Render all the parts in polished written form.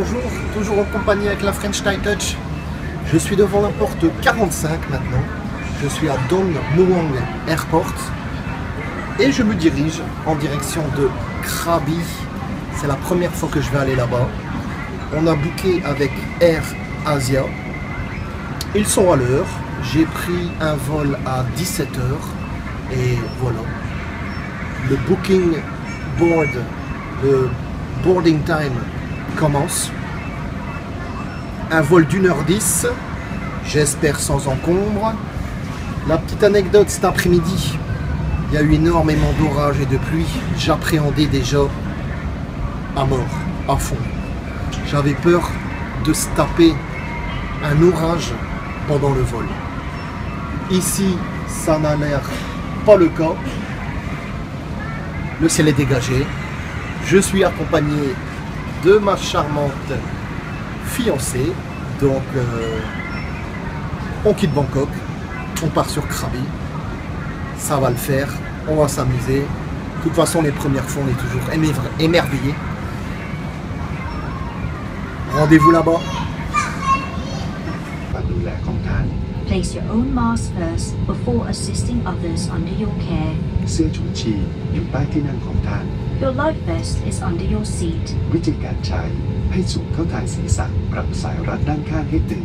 bonjour, toujours en compagnie avec la French Thai Touch. Je suis devant la porte 45 maintenant. Je suis à Don Muang Airport et je me dirige en direction de Krabi. C'est la première fois que je vais aller là-bas. On a booké avec Air Asia. Ils sont à l'heure. J'ai pris un vol à 17 h et voilà. Le booking board, le boarding time commence. Un vol d'1 h 10, j'espère sans encombre. La petite anecdote, cet après-midi, il y a eu énormément d'orage et de pluie. J'appréhendais déjà à mort, à fond. J'avais peur de se taper un orage pendant le vol. Ici, ça n'a l'air pas le cas. Le ciel est dégagé. Je suis accompagné de ma charmante fiancée. Donc, on quitte Bangkok. On part sur Krabi. Ça va le faire. On va s'amuser. De toute façon, les premières fois, on est toujours émerveillés. Rendez-vous là-bas. Place your own mask first before assisting others under your care. เสื้อชูชีพอยู่ใต้ที่นั่งของท่าน Your life vest is under your seat. วิธีการใช้ให้สูงเข้าทางศีรษะปรับสายรัดด้านข้างให้ตึง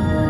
Your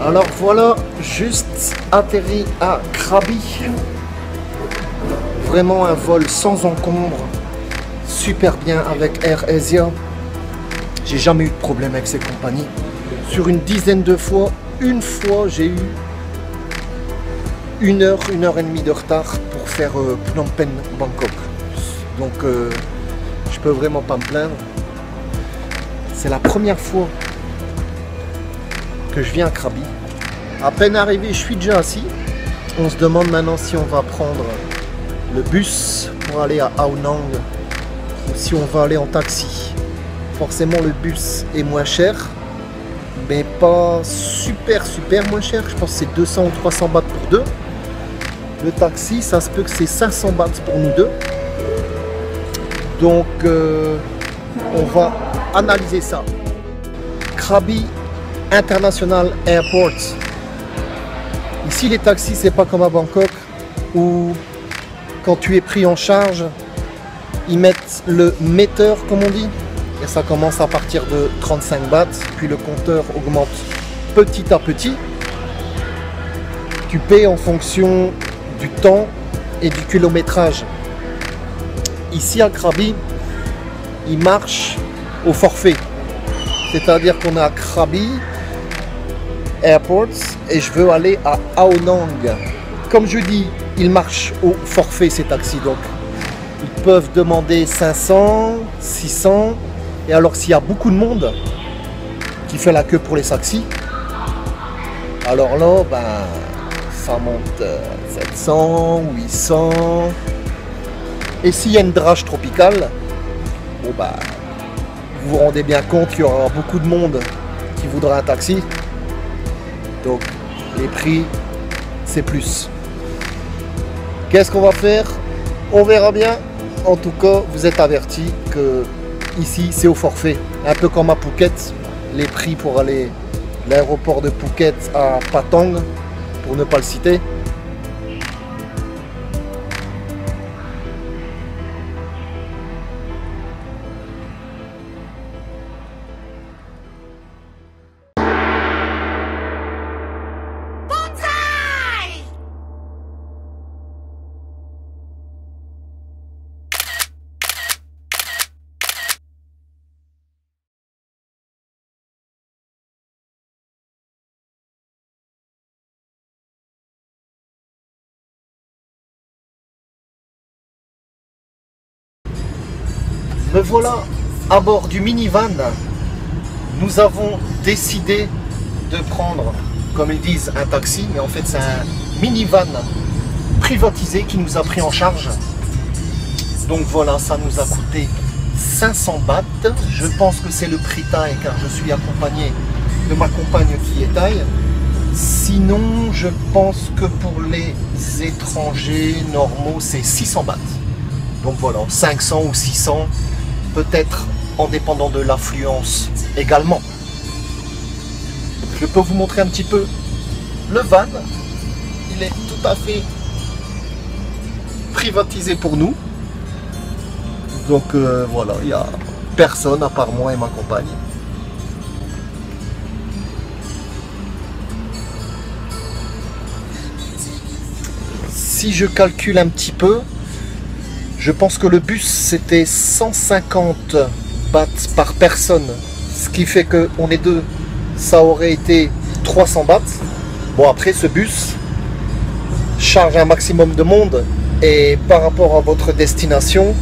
Alors voilà, juste atterri à Krabi. Vraiment un vol sans encombre, super bien avec AirAsia. J'ai jamais eu de problème avec ces compagnies. Sur une dizaine de fois, une fois j'ai eu 1 heure, 1 heure et demie de retard pour faire Phnom Penh, Bangkok. Donc je peux vraiment pas me plaindre. C'est la première fois que je viens à Krabi. À peine arrivé, je suis déjà assis. On se demande maintenant si on va prendre le bus pour aller à Ao Nang ou si on va aller en taxi. Forcément le bus est moins cher, mais pas super moins cher. Je pense que c'est 200 ou 300 bahts pour deux. Le taxi, ça se peut que c'est 500 bahts pour nous deux. Donc on va analyser ça. Krabi International Airport. Ici les taxis, c'est pas comme à Bangkok où quand tu es pris en charge, ils mettent le metteur comme on dit, et ça commence à partir de 35 bahts, puis le compteur augmente petit à petit. Tu paies en fonction du temps et du kilométrage. Ici à Krabi, il marche au forfait. C'est-à-dire qu'on a Krabi Airport et je veux aller à Ao Nang. Comme je dis, ils marchent au forfait ces taxis, donc ils peuvent demander 500, 600. Et alors s'il y a beaucoup de monde qui fait la queue pour les taxis, alors là, ben, ça monte 700, 800. Et s'il y a une drage tropicale, bon bah, vous vous rendez bien compte qu'il y aura beaucoup de monde qui voudra un taxi. Donc les prix, c'est plus. Qu'est-ce qu'on va faire? On verra bien. En tout cas, vous êtes avertis que ici, c'est au forfait. Un peu comme à Phuket. Les prix pour aller de l'aéroport de Phuket à Patong, pour ne pas le citer. Me voilà à bord du minivan. Nous avons décidé de prendre, comme ils disent, un taxi, mais en fait c'est un minivan privatisé qui nous a pris en charge. Donc voilà, ça nous a coûté 500 bahts. Je pense que c'est le prix thaï car je suis accompagné de ma compagne qui est thaï. Sinon, je pense que pour les étrangers normaux, c'est 600 bahts. Donc voilà, 500 ou 600. Peut-être en dépendant de l'affluence également. Je peux vous montrer un petit peu le van. Il est tout à fait privatisé pour nous. Donc voilà, il n'y a personne à part moi et ma compagne. Si je calcule un petit peu, je pense que le bus c'était 150 bahts par personne, ce qui fait qu'on est deux, ça aurait été 300 bahts. Bon, après ce bus charge un maximum de monde et par rapport à votre destination,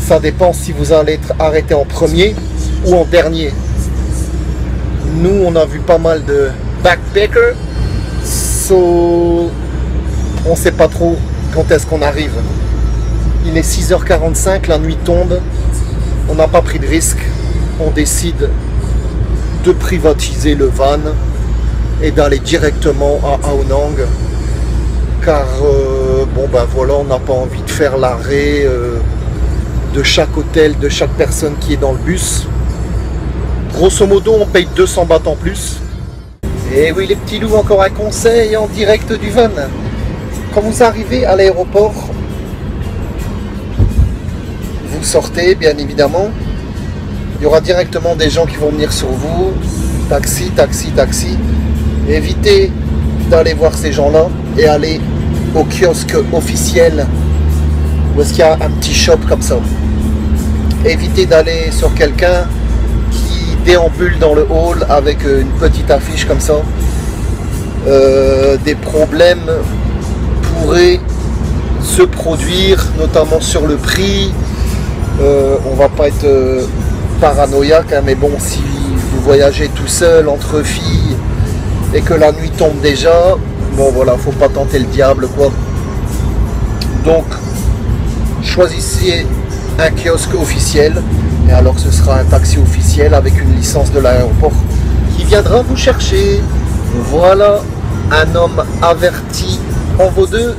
ça dépend si vous allez être arrêté en premier ou en dernier. Nous on a vu pas mal de backpackers, so on sait pas trop quand est-ce qu'on arrive. Il est 6h45, la nuit tombe, on n'a pas pris de risque, on décide de privatiser le van et d'aller directement à Ao Nang car bon ben voilà, on n'a pas envie de faire l'arrêt de chaque hôtel, de chaque personne qui est dans le bus. Grosso modo, on paye 200 bahts en plus. Et oui les petits loups, encore un conseil en direct du van. Quand vous arrivez à l'aéroport, vous sortez bien évidemment, il y aura directement des gens qui vont venir sur vous, taxi, taxi, taxi. Évitez d'aller voir ces gens-là et aller au kiosque officiel où est-ce qu'il y a un petit shop comme ça. Évitez d'aller sur quelqu'un qui déambule dans le hall avec une petite affiche comme ça. Des problèmes pourraient se produire, notamment sur le prix. On va pas être paranoïaque, hein, mais bon, si vous voyagez tout seul entre filles et que la nuit tombe déjà, bon voilà, faut pas tenter le diable quoi. Donc choisissez un kiosque officiel, et alors ce sera un taxi officiel avec une licence de l'aéroport qui viendra vous chercher. Voilà, un homme averti en vaut deux.